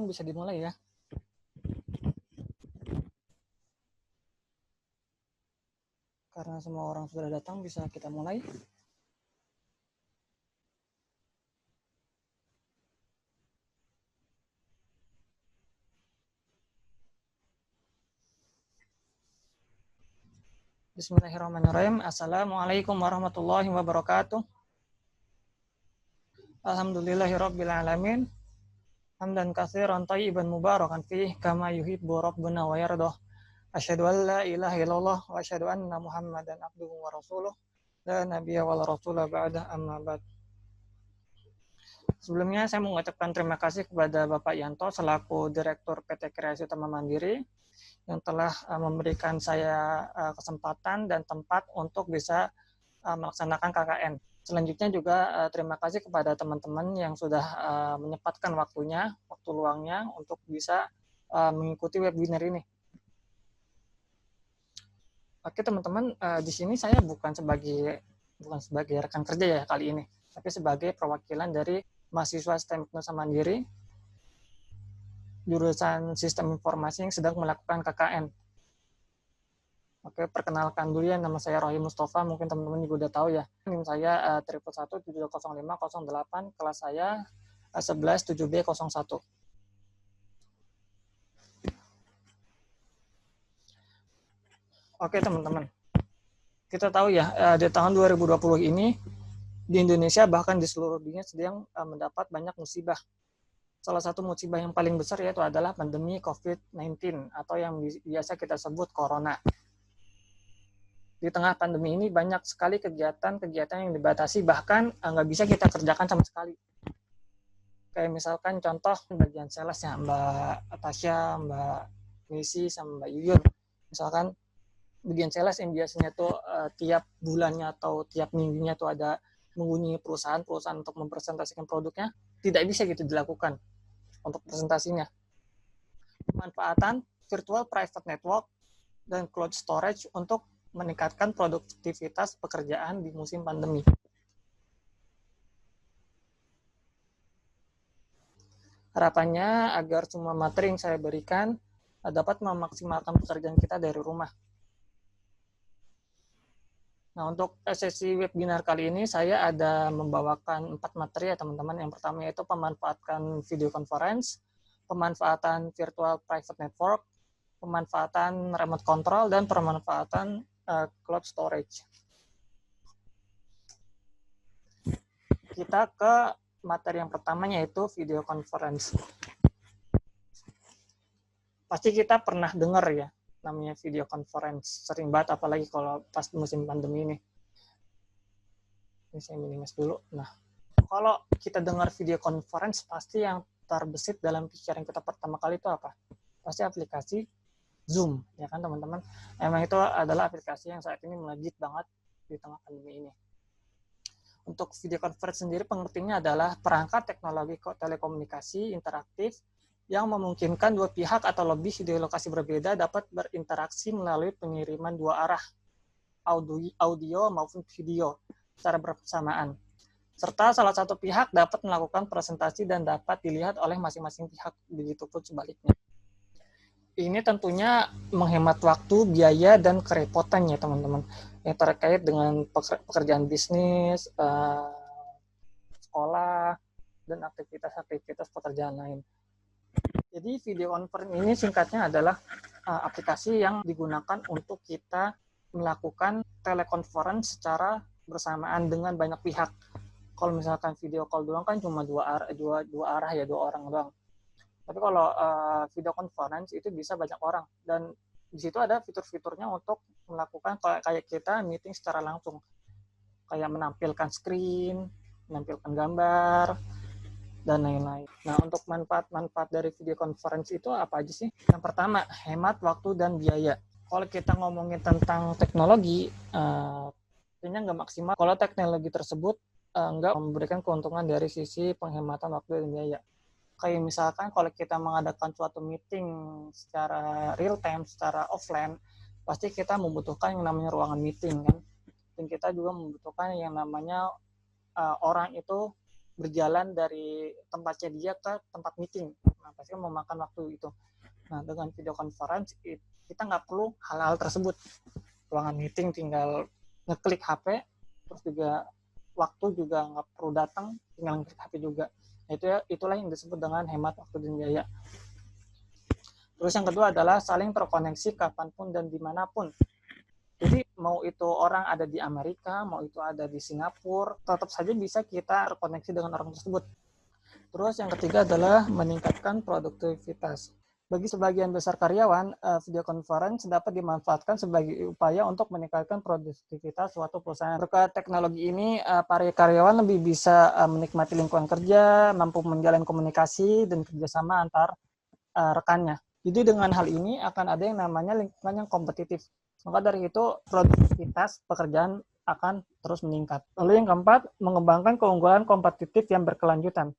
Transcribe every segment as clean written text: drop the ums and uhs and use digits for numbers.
bisa dimulai ya. Karena semua orang sudah datang, bisa kita mulai. Bismillahirrahmanirrahim. Assalamualaikum warahmatullahi wabarakatuh. Alhamdulillahirabbil alamin. Hamdan katsiran thayyiban mubarakan fih kama yuhibbu rabbuna wa yardah. Asyhadu an la ilaha illallah wa asyhadu anna Muhammadan abduhu wa rasuluh. La nabiyya wal rasula ba'da amma ba'd. Sebelumnya saya mengucapkan terima kasih kepada Bapak Yanto selaku Direktur PT Kreasi Utama Mandiri yang telah memberikan saya kesempatan dan tempat untuk bisa melaksanakan KKN. Selanjutnya juga terima kasih kepada teman-teman yang sudah menyempatkan waktunya, waktu luangnya untuk bisa mengikuti webinar ini. Oke teman-teman, di sini saya bukan sebagai rekan kerja ya kali ini, tapi sebagai perwakilan dari mahasiswa STM Nusa Mandiri jurusan Sistem Informasi yang sedang melakukan KKN. Oke, perkenalkan dulu ya, nama saya Rohim Mustafa, mungkin teman-teman juga udah tahu ya. NIM saya 111700508, kelas saya 117B01. Oke teman-teman, kita tahu ya, di tahun 2020 ini, di Indonesia bahkan di seluruh dunia sedang mendapat banyak musibah. Salah satu musibah yang paling besar yaitu adalah pandemi COVID-19 atau yang biasa kita sebut Corona. Di tengah pandemi ini banyak sekali kegiatan-kegiatan yang dibatasi, bahkan nggak bisa kita kerjakan sama sekali. Kayak misalkan contoh bagian sales ya, Mbak Tasya, Mbak Misi, sama Mbak Yuyun. Misalkan bagian sales yang biasanya tuh tiap bulannya atau tiap minggunya tuh ada mengunjungi perusahaan-perusahaan untuk mempresentasikan produknya, tidak bisa gitu dilakukan untuk presentasinya. Pemanfaatan virtual private network dan cloud storage untuk meningkatkan produktivitas pekerjaan di musim pandemi. Harapannya agar semua materi yang saya berikan dapat memaksimalkan pekerjaan kita dari rumah. Nah, untuk sesi webinar kali ini saya ada membawakan 4 materi ya teman-teman. Yang pertama yaitu pemanfaatkan video conference, pemanfaatan virtual private network, pemanfaatan remote control, dan pemanfaatan cloud storage. Kita ke materi yang pertamanya yaitu video conference. Pasti kita pernah dengar ya namanya video conference, sering banget apalagi kalau pas musim pandemi ini. Ini saya minimize dulu. Nah, kalau kita dengar video conference pasti yang terbesit dalam pikiran kita pertama kali itu apa? Pasti aplikasi Zoom, ya kan teman-teman? Emang itu adalah aplikasi yang saat ini melejit banget di tengah pandemi ini. Untuk video conference sendiri pengertiannya adalah perangkat teknologi telekomunikasi interaktif yang memungkinkan dua pihak atau lebih di lokasi berbeda dapat berinteraksi melalui pengiriman dua arah, audio maupun video, secara bersamaan. Serta salah satu pihak dapat melakukan presentasi dan dapat dilihat oleh masing-masing pihak, begitupun sebaliknya. Ini tentunya menghemat waktu, biaya, dan kerepotan ya teman-teman, yang terkait dengan pekerjaan bisnis, sekolah, dan aktivitas-aktivitas pekerjaan lain. Jadi video conference ini singkatnya adalah aplikasi yang digunakan untuk kita melakukan telekonferensi secara bersamaan dengan banyak pihak. Kalau misalkan video call doang kan cuma dua arah ya, dua orang doang. Tapi kalau video conference itu bisa banyak orang, dan di situ ada fitur-fiturnya untuk melakukan kayak kita meeting secara langsung, kayak menampilkan screen, menampilkan gambar, dan lain-lain. Nah, untuk manfaat-manfaat dari video conference itu apa aja sih? Yang pertama, hemat waktu dan biaya. Kalau kita ngomongin tentang teknologi, artinya nggak maksimal kalau teknologi tersebut nggak memberikan keuntungan dari sisi penghematan waktu dan biaya. Kayak misalkan kalau kita mengadakan suatu meeting secara real time, secara offline, pasti kita membutuhkan yang namanya ruangan meeting kan. Dan kita juga membutuhkan yang namanya orang itu berjalan dari tempatnya dia ke tempat meeting. Nah, pasti memakan waktu itu. Nah, dengan video conference kita nggak perlu hal-hal tersebut. Ruangan meeting tinggal ngeklik HP, terus juga waktu juga nggak perlu datang, tinggal ngeklik HP juga. Itulah yang disebut dengan hemat waktu dan biaya. Terus yang kedua adalah saling terkoneksi kapanpun dan dimanapun. Jadi mau itu orang ada di Amerika, mau itu ada di Singapura, tetap saja bisa kita terkoneksi dengan orang tersebut. Terus yang ketiga adalah meningkatkan produktivitas. Bagi sebagian besar karyawan, video conference dapat dimanfaatkan sebagai upaya untuk meningkatkan produktivitas suatu perusahaan. Berkat teknologi ini, para karyawan lebih bisa menikmati lingkungan kerja, mampu menjalin komunikasi dan kerjasama antar rekannya. Jadi dengan hal ini akan ada yang namanya lingkungan yang kompetitif. Maka dari itu produktivitas pekerjaan akan terus meningkat. Lalu yang keempat, mengembangkan keunggulan kompetitif yang berkelanjutan.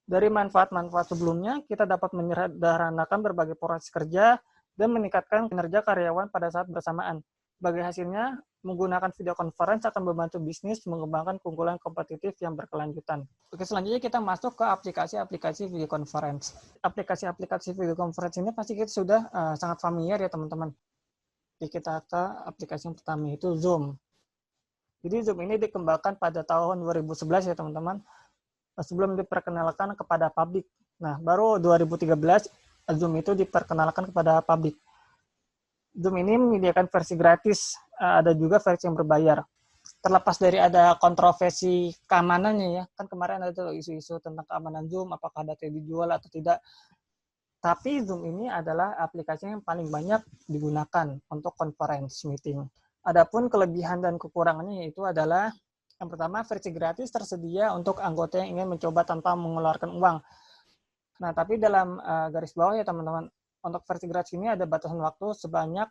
Dari manfaat-manfaat sebelumnya, kita dapat menyederhanakan berbagai proses kerja dan meningkatkan kinerja karyawan pada saat bersamaan. Sebagai hasilnya, menggunakan video conference akan membantu bisnis mengembangkan keunggulan kompetitif yang berkelanjutan. Oke, selanjutnya kita masuk ke aplikasi-aplikasi video conference. Aplikasi-aplikasi video conference ini pasti kita sudah sangat familiar ya teman-teman. Jadi kita ke aplikasi yang pertama itu Zoom. Jadi Zoom ini dikembangkan pada tahun 2011 ya teman-teman, sebelum diperkenalkan kepada publik. Nah, baru 2013 Zoom itu diperkenalkan kepada publik. Zoom ini menyediakan versi gratis, ada juga versi yang berbayar. Terlepas dari ada kontroversi keamanannya ya, kan kemarin ada isu-isu tentang keamanan Zoom, apakah data dijual atau tidak. Tapi Zoom ini adalah aplikasi yang paling banyak digunakan untuk conference meeting. Adapun kelebihan dan kekurangannya yaitu adalah yang pertama, versi gratis tersedia untuk anggota yang ingin mencoba tanpa mengeluarkan uang. Nah, tapi dalam garis bawah ya teman-teman, untuk versi gratis ini ada batasan waktu sebanyak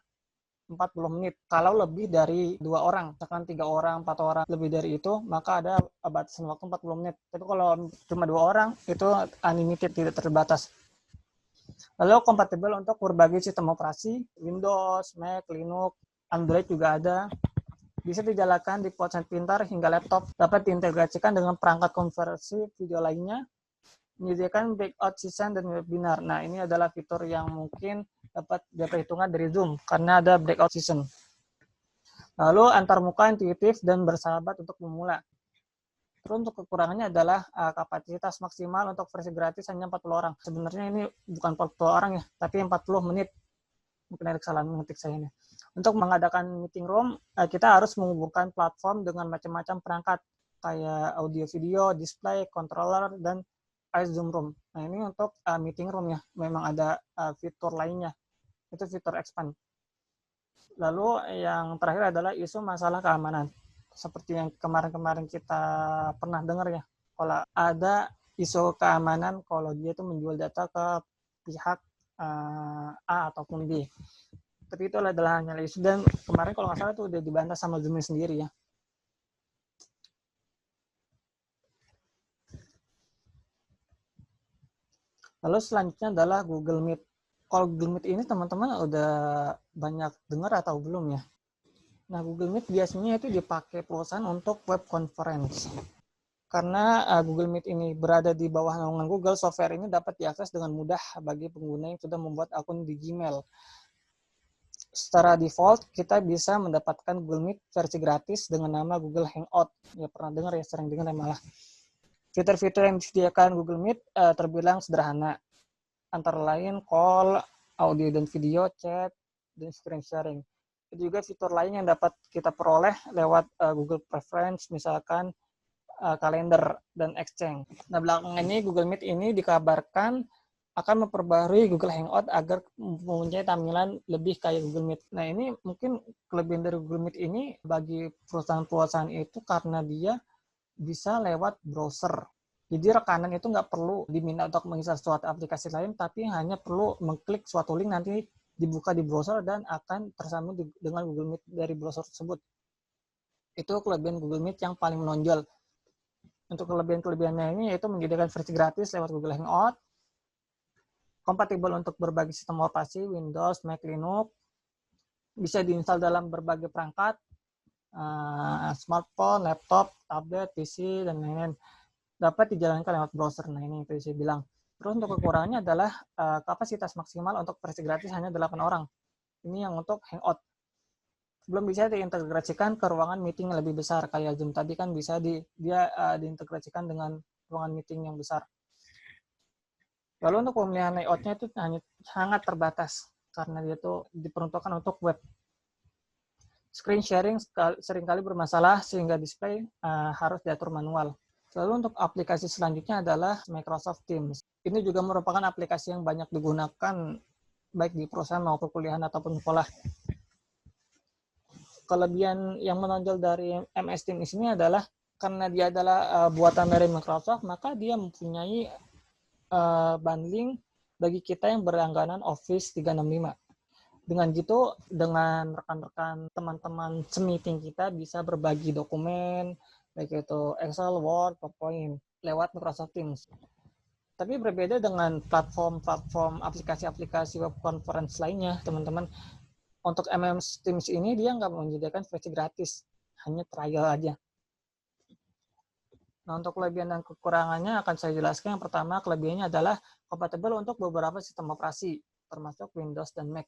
40 menit. Kalau lebih dari 2 orang, misalkan 3 orang, 4 orang, lebih dari itu, maka ada batasan waktu 40 menit. Tapi kalau cuma 2 orang, itu unlimited, tidak terbatas. Lalu kompatibel untuk berbagai sistem operasi, Windows, Mac, Linux, Android juga ada. Bisa dijalankan di ponsel pintar hingga laptop, dapat diintegrasikan dengan perangkat konversi video lainnya, menyediakan breakout session dan webinar. Nah, ini adalah fitur yang mungkin dapat diperhitungkan dari Zoom, karena ada breakout session. Lalu, antarmuka intuitif dan bersahabat untuk pemula. Terus untuk kekurangannya adalah kapasitas maksimal untuk versi gratis hanya 40 orang. Sebenarnya ini bukan 40 orang ya, tapi 40 menit. Mungkin ada kesalahan mengetik saya ini. Untuk mengadakan meeting room, kita harus menghubungkan platform dengan macam-macam perangkat, kayak audio video, display, controller, dan Zoom Room. Nah, ini untuk meeting room ya. Memang ada fitur lainnya. Itu fitur expand. Lalu yang terakhir adalah isu masalah keamanan. Seperti yang kemarin-kemarin kita pernah dengar ya. Kalau ada isu keamanan, kalau dia itu menjual data ke pihak A ataupun B. Tapi itu adalah hanya isu, dan kemarin kalau nggak salah itu udah dibantah sama Zoom sendiri ya. Lalu selanjutnya adalah Google Meet. Kalau Google Meet ini teman-teman udah banyak dengar atau belum ya? Nah, Google Meet biasanya itu dipakai perusahaan untuk web conference. Karena Google Meet ini berada di bawah naungan Google, software ini dapat diakses dengan mudah bagi pengguna yang sudah membuat akun di Gmail. Secara default, kita bisa mendapatkan Google Meet versi gratis dengan nama Google Hangout. Ya, pernah dengar ya, sering dengar ya malah. Fitur-fitur yang disediakan Google Meet terbilang sederhana. Antara lain call, audio dan video, chat, dan screen sharing. Ada juga fitur lain yang dapat kita peroleh lewat Google Preference, misalkan kalender dan Exchange. Nah, belakangan ini Google Meet ini dikabarkan akan memperbarui Google Hangout agar mempunyai tampilan lebih kayak Google Meet. Nah, ini mungkin kelebihan dari Google Meet ini bagi perusahaan-perusahaan itu karena dia bisa lewat browser. Jadi rekanan itu nggak perlu diminta untuk menginstal suatu aplikasi lain, tapi hanya perlu mengklik suatu link, nanti dibuka di browser dan akan tersambung dengan Google Meet dari browser tersebut. Itu kelebihan Google Meet yang paling menonjol. Untuk kelebihan-kelebihannya ini yaitu menyediakan versi gratis lewat Google Hangout, kompatibel untuk berbagai sistem operasi, Windows, Mac, Linux, bisa diinstal dalam berbagai perangkat, smartphone, laptop, tablet, PC, dan lain-lain. Dapat dijalankan lewat browser. Nah, ini itu saya bilang. Terus untuk kekurangannya adalah kapasitas maksimal untuk versi gratis hanya 8 orang. Ini yang untuk Hangout. Belum bisa diintegrasikan ke ruangan meeting yang lebih besar. Kayak Zoom tadi kan bisa diintegrasikan dengan ruangan meeting yang besar. Lalu untuk pemilihan layoutnya itu hanya sangat terbatas karena dia itu diperuntukkan untuk web. Screen sharing seringkali bermasalah sehingga display harus diatur manual. Lalu untuk aplikasi selanjutnya adalah Microsoft Teams. Ini juga merupakan aplikasi yang banyak digunakan baik di perusahaan maupun kuliahan ataupun sekolah. Kelebihan yang menonjol dari MS Teams ini adalah karena dia adalah buatan dari Microsoft, maka dia mempunyai bundling bagi kita yang berlangganan Office 365. Dengan gitu, dengan rekan-rekan teman-teman semeeting kita bisa berbagi dokumen, baik itu Excel, Word, PowerPoint, lewat Microsoft Teams. Tapi berbeda dengan platform aplikasi-aplikasi web conference lainnya, teman-teman. Untuk MS Teams ini dia nggak menyediakan versi gratis, hanya trial aja. Nah, untuk kelebihan dan kekurangannya akan saya jelaskan. Yang pertama, kelebihannya adalah kompatibel untuk beberapa sistem operasi, termasuk Windows dan Mac.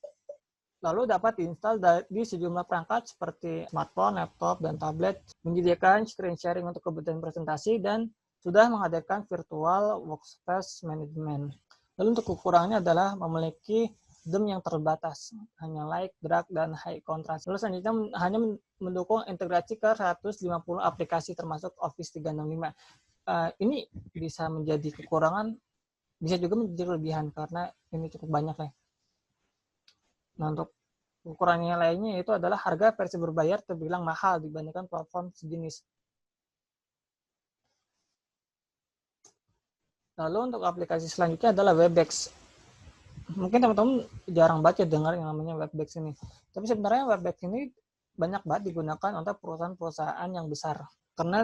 Lalu dapat diinstal di sejumlah perangkat seperti smartphone, laptop, dan tablet, menyediakan screen sharing untuk kebutuhan presentasi, dan sudah menghadirkan virtual workspace management. Lalu untuk kekurangannya adalah memiliki DOM yang terbatas, hanya light, dark, dan high contrast. Lalu selanjutnya hanya mendukung integrasi ke 150 aplikasi termasuk Office 365. Ini bisa menjadi kekurangan, bisa juga menjadi kelebihan karena ini cukup banyak ya. Nah, untuk ukurannya lainnya itu adalah harga versi berbayar terbilang mahal dibandingkan platform sejenis. Lalu untuk aplikasi selanjutnya adalah Webex. Mungkin teman-teman jarang baca dengar yang namanya Webex ini. Tapi sebenarnya Webex ini banyak banget digunakan untuk perusahaan-perusahaan yang besar. Karena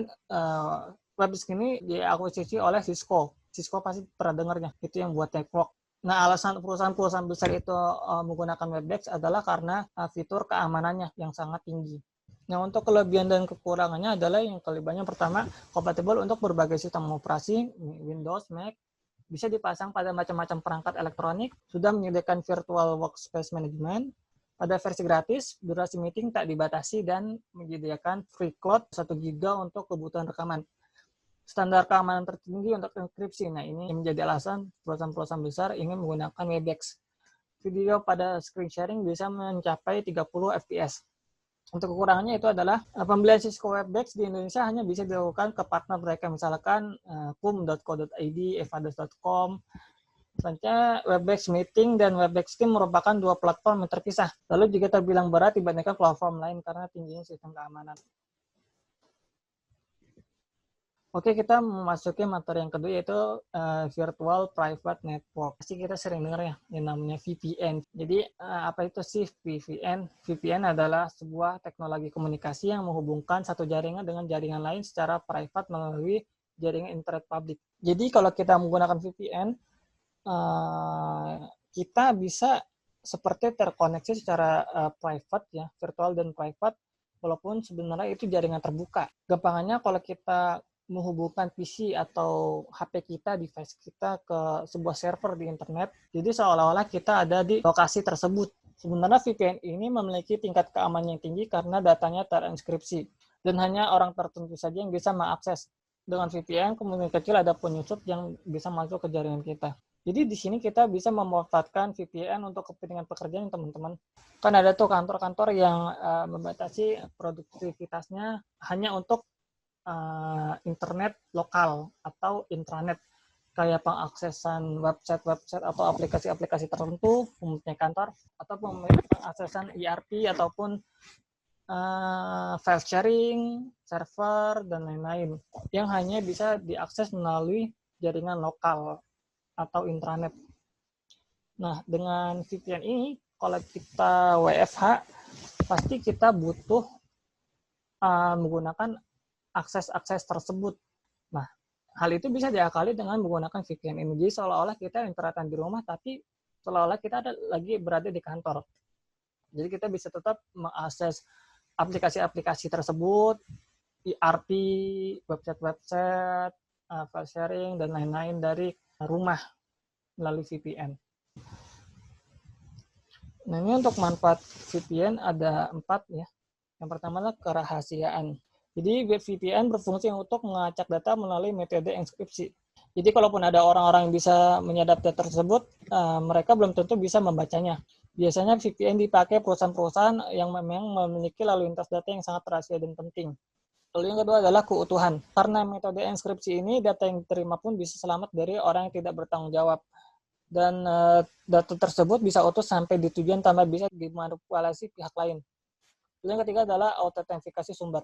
Webex ini diakuisisi oleh Cisco. Cisco pasti pernah dengarnya. Itu yang buat network. Nah, alasan perusahaan-perusahaan besar itu menggunakan Webex adalah karena fitur keamanannya yang sangat tinggi. Nah, untuk kelebihan dan kekurangannya adalah yang kelebihannya pertama, kompatibel untuk berbagai sistem operasi, Windows, Mac, bisa dipasang pada macam-macam perangkat elektronik, sudah menyediakan virtual workspace management, pada versi gratis, durasi meeting tak dibatasi, dan menyediakan free cloud 1 GB untuk kebutuhan rekaman. Standar keamanan tertinggi untuk enkripsi. Nah, ini menjadi alasan perusahaan-perusahaan besar ingin menggunakan Webex. Video pada screen sharing bisa mencapai 30 fps. Untuk kekurangannya itu adalah pembelian Cisco Webex di Indonesia hanya bisa dilakukan ke partner mereka, misalkan kum.co.id, evados.com. Selanjutnya, Webex Meeting dan Webex Team merupakan dua platform yang terpisah. Lalu juga terbilang berat dibandingkan platform lain karena tingginya sistem keamanan. Oke, kita memasuki materi yang kedua yaitu Virtual Private Network. Pasti kita sering dengar ya yang namanya VPN. Jadi apa itu sih VPN? VPN adalah sebuah teknologi komunikasi yang menghubungkan satu jaringan dengan jaringan lain secara private melalui jaringan internet publik. Jadi kalau kita menggunakan VPN, kita bisa seperti terkoneksi secara private ya, virtual dan private, walaupun sebenarnya itu jaringan terbuka. Gampangannya kalau kita menghubungkan PC atau HP kita, device kita ke sebuah server di internet, jadi seolah-olah kita ada di lokasi tersebut. Sebenarnya VPN ini memiliki tingkat keamanan yang tinggi karena datanya terenkripsi dan hanya orang tertentu saja yang bisa mengakses. Dengan VPN, kemungkinan kecil ada penyusup yang bisa masuk ke jaringan kita. Jadi di sini kita bisa memanfaatkan VPN untuk kepentingan pekerjaan, teman-teman. Kan ada tuh kantor-kantor yang membatasi produktivitasnya hanya untuk internet lokal atau intranet, kayak pengaksesan website atau aplikasi-aplikasi tertentu mempunyai kantor, atau pengaksesan ERP ataupun file sharing, server, dan lain-lain yang hanya bisa diakses melalui jaringan lokal atau intranet. Nah, dengan VPN ini, kalau kita WFH, pasti kita butuh menggunakan akses tersebut. Nah, hal itu bisa diakali dengan menggunakan VPN ini. Jadi seolah-olah kita internetan di rumah, tapi seolah-olah kita lagi berada di kantor. Jadi kita bisa tetap mengakses aplikasi-aplikasi tersebut, ERP, website, file sharing, dan lain-lain dari rumah. melalui VPN. Nah, ini untuk manfaat VPN ada 4 ya. Yang pertama adalah kerahasiaan. Jadi VPN berfungsi untuk melacak data melalui metode enkripsi. Jadi kalaupun ada orang-orang yang bisa menyadap data tersebut, mereka belum tentu bisa membacanya. Biasanya VPN dipakai perusahaan-perusahaan yang memang memiliki lalu lintas data yang sangat rahasia dan penting. Lalu yang kedua adalah keutuhan. Karena metode enkripsi ini, data yang diterima pun bisa selamat dari orang yang tidak bertanggung jawab. Dan data tersebut bisa utuh sampai di tujuan tanpa bisa dimanipulasi pihak lain. Lalu yang ketiga adalah autentifikasi sumber.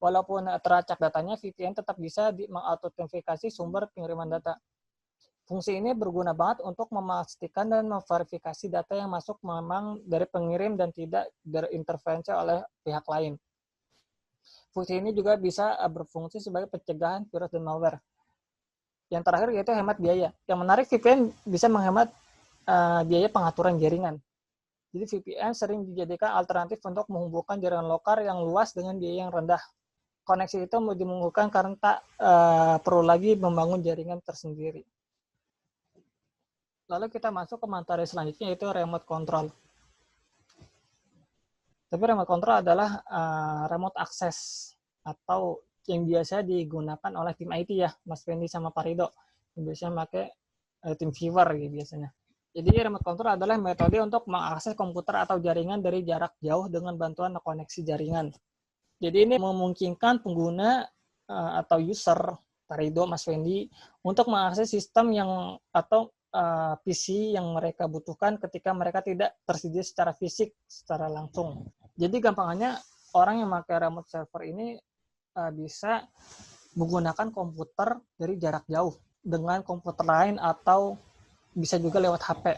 Walaupun teracak datanya, VPN tetap bisa mengautentikasi sumber pengiriman data. Fungsi ini berguna banget untuk memastikan dan memverifikasi data yang masuk memang dari pengirim dan tidak terintervensi oleh pihak lain. Fungsi ini juga bisa berfungsi sebagai pencegahan virus dan malware. Yang terakhir yaitu hemat biaya. Yang menarik, VPN bisa menghemat biaya pengaturan jaringan. Jadi VPN sering dijadikan alternatif untuk menghubungkan jaringan lokal yang luas dengan biaya yang rendah. Koneksi itu dimungkinkan karena tak perlu lagi membangun jaringan tersendiri. Lalu kita masuk ke materi selanjutnya, yaitu remote control. Tapi remote control adalah remote access atau yang biasa digunakan oleh tim IT ya, Mas Fendi sama Pak Rido. Yang biasanya pakai tim viewer gitu biasanya. Jadi remote control adalah metode untuk mengakses komputer atau jaringan dari jarak jauh dengan bantuan koneksi jaringan. Jadi ini memungkinkan pengguna atau user, Pak Rido, Mas Fendi, untuk mengakses sistem yang atau PC yang mereka butuhkan ketika mereka tidak tersedia secara fisik, secara langsung. Jadi gampangannya orang yang pakai remote server ini bisa menggunakan komputer dari jarak jauh dengan komputer lain atau bisa juga lewat HP,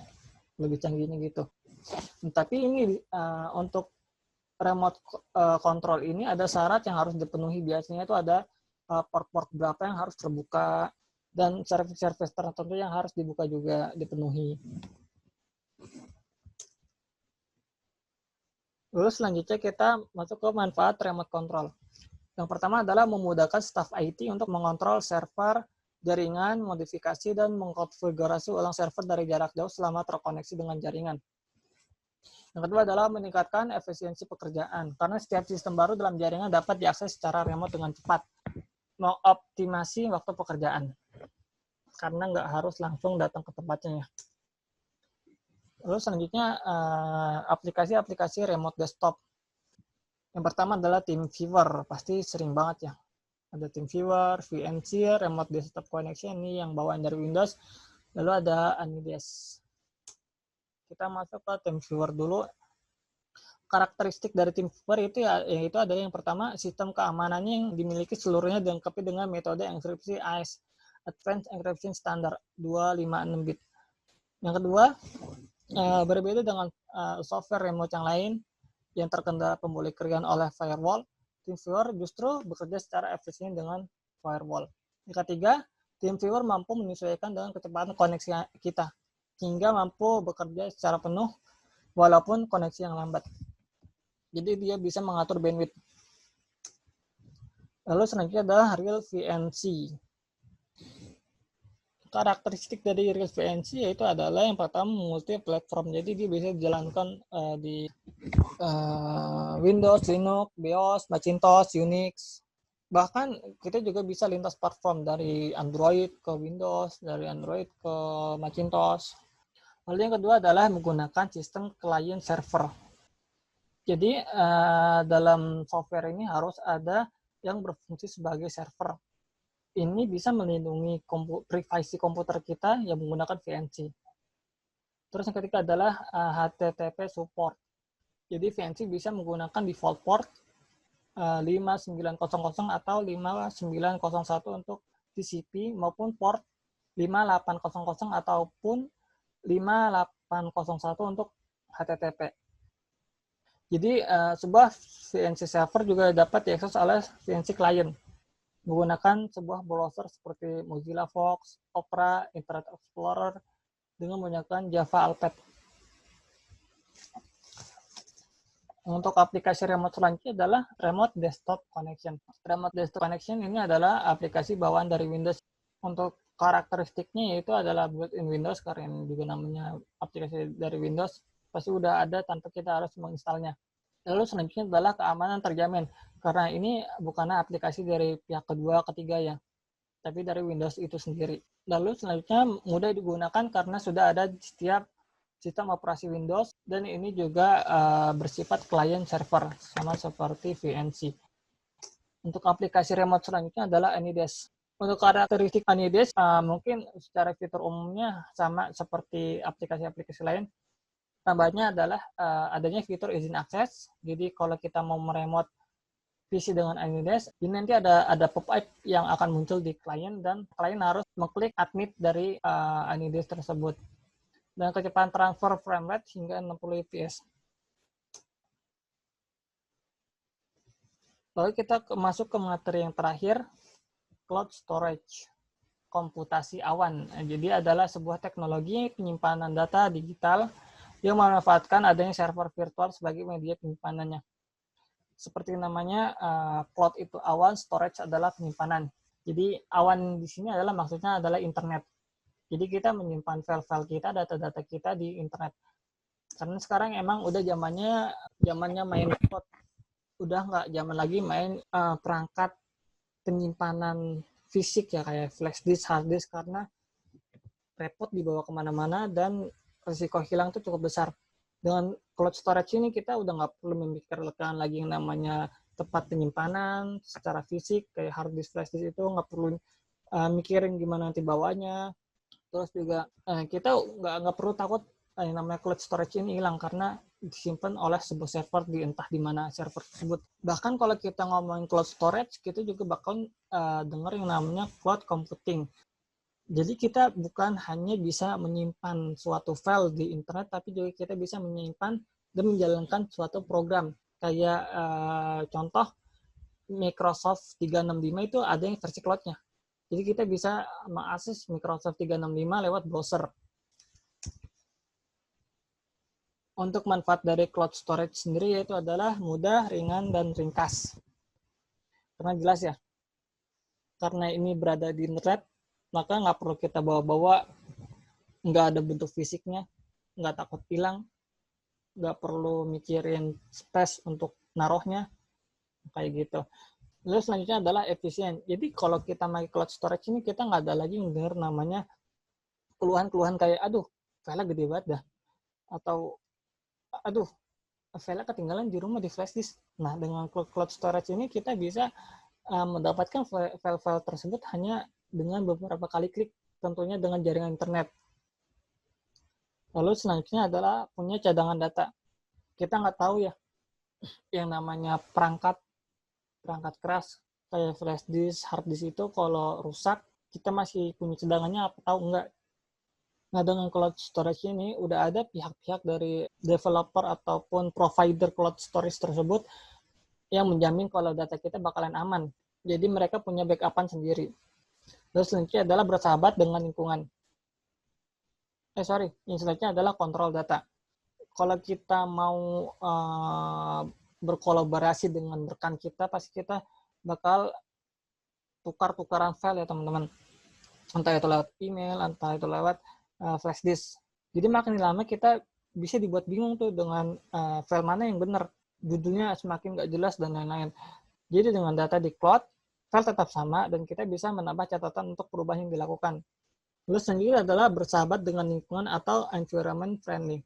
lebih canggihnya gitu. Tapi ini untuk remote control ini ada syarat yang harus dipenuhi. Biasanya itu ada port-port berapa yang harus terbuka dan service-service tertentu yang harus dibuka juga dipenuhi. Lalu selanjutnya kita masuk ke manfaat remote control. Yang pertama adalah memudahkan staf IT untuk mengontrol server, jaringan, modifikasi, dan mengkonfigurasi ulang server dari jarak jauh selama terkoneksi dengan jaringan. Yang kedua adalah meningkatkan efisiensi pekerjaan, karena setiap sistem baru dalam jaringan dapat diakses secara remote dengan cepat. Mengoptimasi waktu pekerjaan, karena nggak harus langsung datang ke tempatnya. Lalu selanjutnya aplikasi-aplikasi remote desktop. Yang pertama adalah TeamViewer, pasti sering banget ya. Ada TeamViewer, VNC, Remote Desktop Connection, ini yang bawaan dari Windows. Lalu ada Anides. Kita masuk ke TeamViewer dulu. Karakteristik dari TeamViewer itu yaitu adalah yang pertama, sistem keamanannya yang dimiliki seluruhnya dilengkapi dengan metode enkripsi AES, Advanced Encryption Standard 256 bit. Yang kedua, berbeda dengan software remote yang lain yang terkendala pemblokiran oleh firewall, TeamViewer justru bekerja secara efisien dengan firewall. Yang ketiga, TeamViewer mampu menyesuaikan dengan kecepatan koneksi kita, hingga mampu bekerja secara penuh walaupun koneksi yang lambat. Jadi dia bisa mengatur bandwidth. Lalu selanjutnya adalah Real VNC. Karakteristik dari Real VNC yaitu adalah yang pertama multi-platform. Jadi dia bisa dijalankan di Windows, Linux, BIOS, Macintosh, Unix. Bahkan kita juga bisa lintas platform dari Android ke Windows, dari Android ke Macintosh. Lalu yang kedua adalah menggunakan sistem client server. Jadi dalam software ini harus ada yang berfungsi sebagai server. Ini bisa melindungi privasi komputer kita yang menggunakan VNC. Terus yang ketiga adalah HTTP support. Jadi VNC bisa menggunakan default port 5900 atau 5901 untuk TCP maupun port 5800 ataupun 5801 untuk HTTP. Jadi sebuah VNC server juga dapat diakses oleh VNC client menggunakan sebuah browser seperti Mozilla Fox, Opera, Internet Explorer dengan menggunakan Java Alped. Untuk aplikasi remote selanjutnya adalah Remote Desktop Connection. Remote Desktop Connection ini adalah aplikasi bawaan dari Windows. Untuk karakteristiknya yaitu adalah built-in Windows, karena juga namanya aplikasi dari Windows, pasti udah ada tanpa kita harus menginstalnya. Lalu selanjutnya adalah keamanan terjamin, karena ini bukanlah aplikasi dari pihak kedua, ketiga ya, tapi dari Windows itu sendiri. Lalu selanjutnya mudah digunakan karena sudah ada di setiap sistem operasi Windows, dan ini juga bersifat client server, sama seperti VNC. Untuk aplikasi remote selanjutnya adalah AnyDesk. Untuk karakteristik AnyDesk, mungkin secara fitur umumnya sama seperti aplikasi-aplikasi lain. Tambahnya adalah adanya fitur izin akses. Jadi kalau kita mau meremote PC dengan AnyDesk, ini nanti ada pop-up yang akan muncul di klien, dan klien harus mengklik admit dari AnyDesk tersebut. Dan kecepatan transfer frame rate hingga 60 fps. Lalu kita masuk ke materi yang terakhir, cloud storage, komputasi awan. Jadi adalah sebuah teknologi penyimpanan data digital yang memanfaatkan adanya server virtual sebagai media penyimpanannya. Seperti namanya, cloud itu awan, storage adalah penyimpanan. Jadi awan di sini adalah maksudnya adalah internet. Jadi kita menyimpan file-file kita, data-data kita di internet. Karena sekarang emang udah zamannya main cloud. Udah nggak zaman lagi main perangkat penyimpanan fisik ya, kayak flash disk, hard disk, karena repot dibawa kemana-mana dan risiko hilang tuh cukup besar. Dengan cloud storage ini kita udah nggak perlu memikirkan lagi yang namanya tempat penyimpanan secara fisik, kayak hard disk, flash disk itu nggak perlu mikirin gimana nanti bawanya. Terus juga kita nggak perlu takut yang namanya cloud storage ini hilang, karena disimpan oleh sebuah server di entah di mana server tersebut. Bahkan kalau kita ngomongin cloud storage, kita juga bakal dengar yang namanya cloud computing. Jadi kita bukan hanya bisa menyimpan suatu file di internet, tapi juga kita bisa menyimpan dan menjalankan suatu program. Kayak contoh Microsoft 365 itu ada yang versi cloud-nya. Jadi kita bisa mengakses Microsoft 365 lewat browser. Untuk manfaat dari cloud storage sendiri yaitu adalah mudah, ringan, dan ringkas. Karena jelas ya, karena ini berada di internet, maka nggak perlu kita bawa-bawa, nggak ada bentuk fisiknya, nggak takut hilang, nggak perlu mikirin space untuk naruhnya, kayak gitu. Lalu selanjutnya adalah efisien. Jadi kalau kita pakai cloud storage ini, kita nggak ada lagi dengar namanya keluhan-keluhan kayak, aduh, file gede banget dah. Atau, aduh, file ketinggalan di rumah di flash disk. Nah, dengan cloud storage ini kita bisa mendapatkan file-file tersebut hanya dengan beberapa kali klik, tentunya dengan jaringan internet. Lalu selanjutnya adalah punya cadangan data. Kita nggak tahu ya, yang namanya perangkat keras kayak flash disk, hard disk itu kalau rusak, kita masih punya cadangannya apa tahu enggak. Nah, dengan cloud storage ini udah ada pihak-pihak dari developer ataupun provider cloud storage tersebut yang menjamin kalau data kita bakalan aman. Jadi mereka punya backup-an sendiri. Terus selanjutnya adalah bersahabat dengan lingkungan. Yang selanjutnya adalah kontrol data. Kalau kita mau berkolaborasi dengan rekan kita, pasti kita bakal tukar-tukaran file ya teman-teman. Entah itu lewat email, entah itu lewat flash disk. Jadi makin lama kita bisa dibuat bingung tuh dengan file mana yang benar. Judulnya semakin nggak jelas dan lain-lain. Jadi dengan data di cloud, file tetap sama dan kita bisa menambah catatan untuk perubahan yang dilakukan. Lalu selanjutnya adalah bersahabat dengan lingkungan atau environment friendly.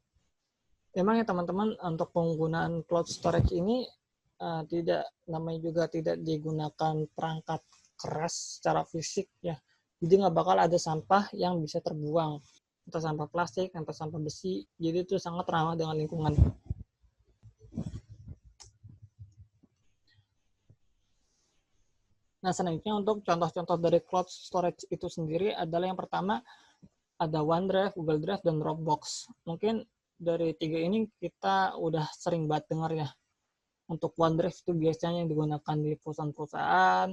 Memang ya teman-teman, untuk penggunaan cloud storage ini namanya juga tidak digunakan perangkat keras secara fisik ya. Jadi nggak bakal ada sampah yang bisa terbuang, entah sampah plastik, entah sampah besi. Jadi itu sangat ramah dengan lingkungan. Nah, selanjutnya untuk contoh-contoh dari cloud storage itu sendiri adalah yang pertama ada OneDrive, Google Drive, dan Dropbox. Mungkin dari tiga ini kita udah sering banget dengar ya. Untuk OneDrive itu biasanya yang digunakan di perusahaan-perusahaan,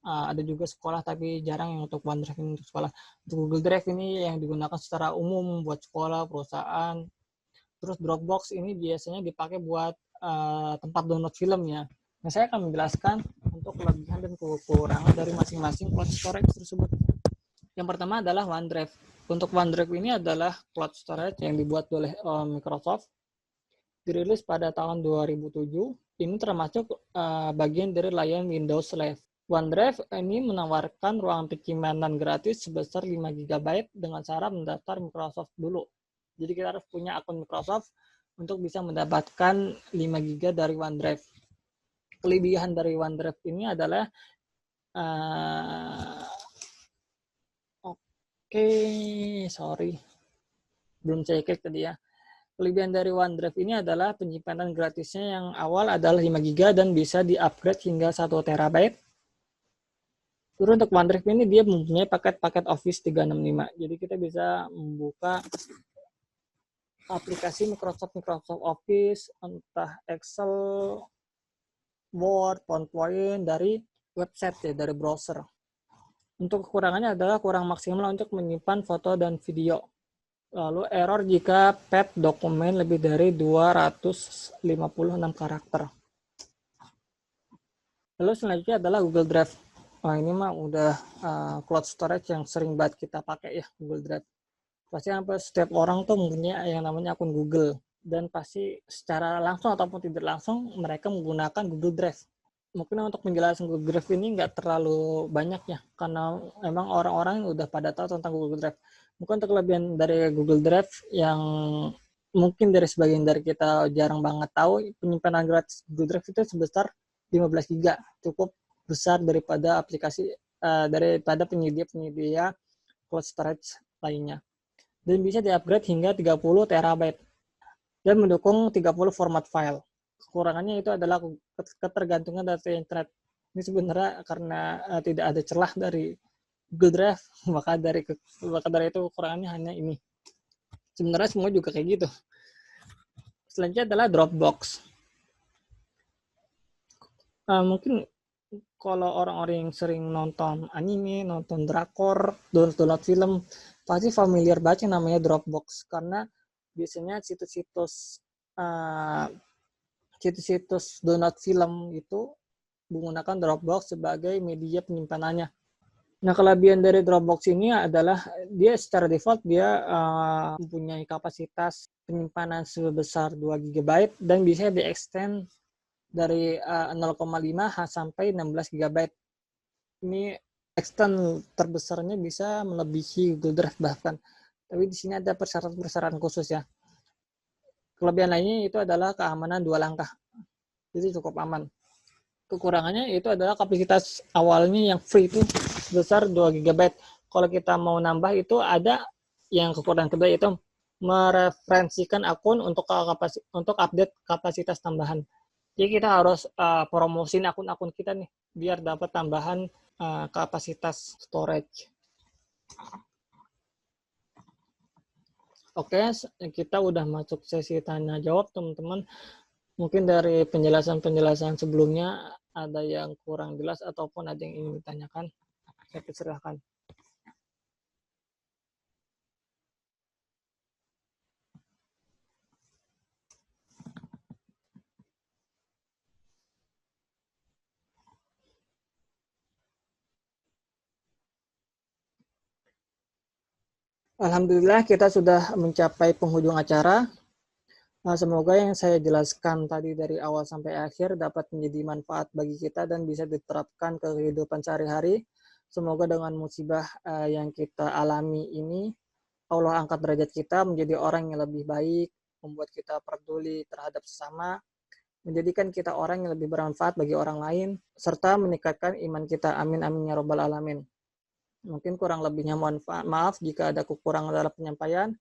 ada juga sekolah tapi jarang yang untuk OneDrive ini untuk sekolah. Untuk Google Drive ini yang digunakan secara umum buat sekolah, perusahaan. Terus Dropbox ini biasanya dipakai buat tempat download film ya. Nah, saya akan menjelaskan untuk kelebihan dan kekurangan dari masing-masing cloud storage tersebut. Yang pertama adalah OneDrive. Untuk OneDrive ini adalah cloud storage yang dibuat oleh Microsoft, dirilis pada tahun 2007. Ini termasuk bagian dari layanan Windows Live. OneDrive ini menawarkan ruang penyimpanan gratis sebesar 5 GB dengan syarat mendaftar Microsoft dulu. Jadi kita harus punya akun Microsoft untuk bisa mendapatkan 5 GB dari OneDrive. Kelebihan dari OneDrive ini adalah sorry, belum saya klik tadi ya. Kelebihan dari OneDrive ini adalah penyimpanan gratisnya yang awal adalah 5 GB dan bisa di-upgrade hingga 1 TB. Terus untuk OneDrive ini dia mempunyai paket-paket Office 365. Jadi kita bisa membuka aplikasi Microsoft Office, entah Excel, Word, PowerPoint dari website ya, dari browser. Untuk kekurangannya adalah kurang maksimal untuk menyimpan foto dan video. Lalu error jika PET dokumen lebih dari 256 karakter. Lalu selanjutnya adalah Google Drive. Nah, ini mah udah cloud storage yang sering banget kita pakai ya, Google Drive. Pasti hampir setiap orang tuh mempunyai yang namanya akun Google. Dan pasti secara langsung ataupun tidak langsung mereka menggunakan Google Drive. Mungkin untuk menjelaskan Google Drive ini nggak terlalu banyak ya, karena memang orang-orang udah pada tahu tentang Google Drive. Mungkin untuk kelebihan dari Google Drive yang mungkin dari sebagian dari kita jarang banget tahu, penyimpanan gratis Google Drive itu sebesar 15 GB, cukup besar daripada aplikasi daripada penyedia-penyedia cloud storage lainnya. Dan bisa di-upgrade hingga 30 TB dan mendukung 30 format file. Kekurangannya itu adalah ketergantungan data internet. Ini sebenarnya karena tidak ada celah dari Google Drive, maka dari itu kekurangannya hanya ini. Sebenarnya semua juga kayak gitu. Selanjutnya adalah Dropbox. Mungkin kalau orang-orang yang sering nonton anime, nonton drakor, download film, pasti familiar banget yang namanya Dropbox, karena biasanya situs-situs download film itu menggunakan Dropbox sebagai media penyimpanannya. Nah, kelebihan dari Dropbox ini adalah dia secara default dia mempunyai kapasitas penyimpanan sebesar 2 GB dan bisa di-extend dari 0,5 sampai 16 GB. Ini extend terbesarnya bisa melebihi Google Drive bahkan. Tapi di sini ada persyaratan-persyaratan khusus ya. Kelebihan lainnya itu adalah keamanan 2 langkah. Jadi cukup aman. Kekurangannya itu adalah kapasitas awalnya yang free itu sebesar 2 GB. Kalau kita mau nambah itu ada yang kekurangan kedua itu mereferensikan akun untuk update kapasitas tambahan. Jadi kita harus promosin akun-akun kita nih biar dapat tambahan kapasitas storage. Oke, kita udah masuk sesi tanya jawab teman-teman. Mungkin dari penjelasan sebelumnya ada yang kurang jelas ataupun ada yang ingin ditanyakan. Saya persilahkan. Alhamdulillah kita sudah mencapai penghujung acara. Semoga yang saya jelaskan tadi dari awal sampai akhir dapat menjadi manfaat bagi kita dan bisa diterapkan ke kehidupan sehari-hari. Semoga dengan musibah yang kita alami ini, Allah angkat derajat kita menjadi orang yang lebih baik, membuat kita peduli terhadap sesama, menjadikan kita orang yang lebih bermanfaat bagi orang lain, serta meningkatkan iman kita. Amin amin ya robbal alamin. Mungkin kurang lebihnya mohon maaf jika ada kekurangan dalam penyampaian.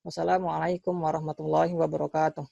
Wassalamualaikum warahmatullahi wabarakatuh.